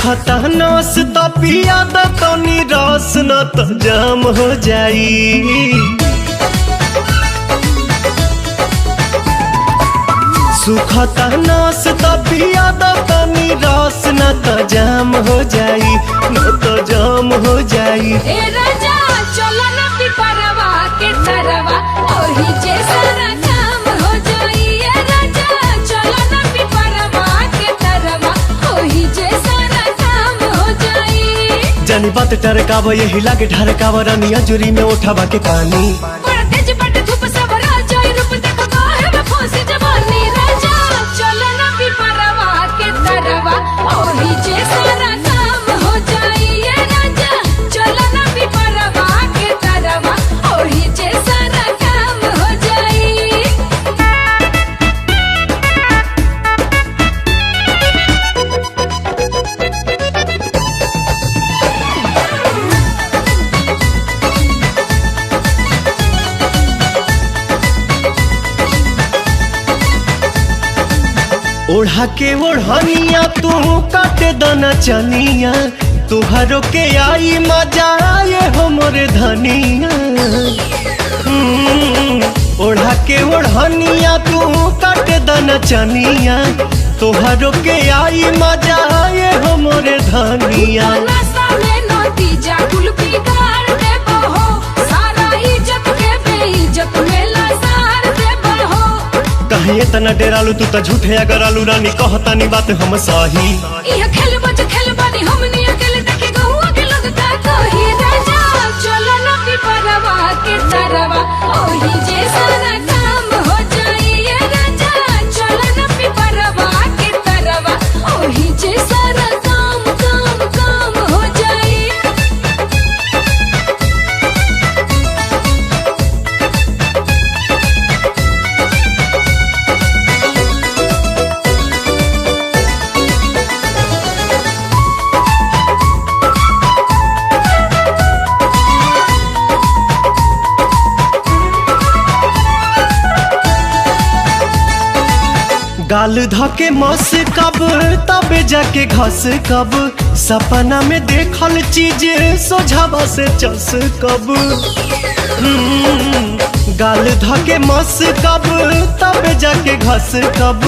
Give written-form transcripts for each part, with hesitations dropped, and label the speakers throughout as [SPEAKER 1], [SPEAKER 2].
[SPEAKER 1] सुखता नस त पिया द तनी रस न त जाम हो जाई। सुखता नस त पिया द तनी रस न त जाम हो जाई, न त जाम हो जाई।
[SPEAKER 2] ए राजा चलो ना पिपरवा के तरवा ओही जे सारा काम हो जाई। ए राजा चलो ना पिपरवा के तरवा ओही जे सारा काम हो जाई।
[SPEAKER 1] जानी बात टरकाव यही लागे ढरकाव रानी अजूरी में उठावा के पानी।
[SPEAKER 2] बड़ा तेज बट धूप सब राजाई रूप देखो काहे में फंसी जवानी। राजा चलो ना पिपरवा के तरवा ओही जे सारा काम हो जाई। ए राजा चलो ना पिपरवा के तरवा ओही जे सारा काम हो जाई।
[SPEAKER 1] ओढ़ा के ओढ़निया तू काटे दना चनिया, तुहारो के आई मजा आए हो मोरे धनिया। ओढ़ा के ओढ़निया तू काटे दना चनिया, तुहारो के आई मजा आए हो मोरे धनिया।
[SPEAKER 2] नशा में नतीजा कुल बिगाड़ देबो हो, सारा इज्जत के बेइज्जत में लसार देबो हो।
[SPEAKER 1] कहीं इतना डेरालू तू त झूठे अगर आलू रानी कहतानी बात हम सही।
[SPEAKER 2] इह खेल बानी हमनी अकेले देखे गहुआ के लोग का कही। राजा चलो ना पिपरवा के तरवा ओही जे सारा काम हो जाई। ए राजा चलो ना पिपरवा के तरवा ओही जे सारा काम काम काम हो जाई।
[SPEAKER 1] गाल धके मस कब तबे जाके घस कब, सपना में देखल चीज सोझावा से चस कब। गाल धके मस कब तबे जाके घस कब,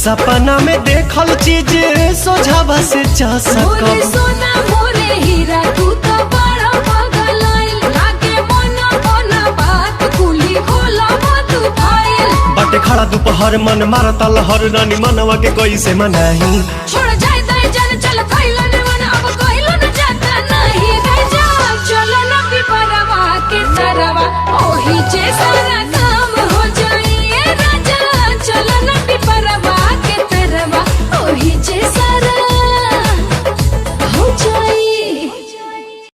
[SPEAKER 1] सपना में देखल चीज सोझावा से चस
[SPEAKER 2] मोरे
[SPEAKER 1] कब।
[SPEAKER 2] सोना मोरे हीरा तू तो बड़ा पागल आइल, लागे मोना मोना बात कुली खोला तू फाइल।
[SPEAKER 1] बाटे खड़ा दोपहर मन मारता लहर रानी मनवा के कैसे मनाही।
[SPEAKER 2] छोड़ जाए दाई जान चल कइलो ने मन अब कइलो न जाता नहीं। राजा चलो ना पिपरवा के तरवा ओही जे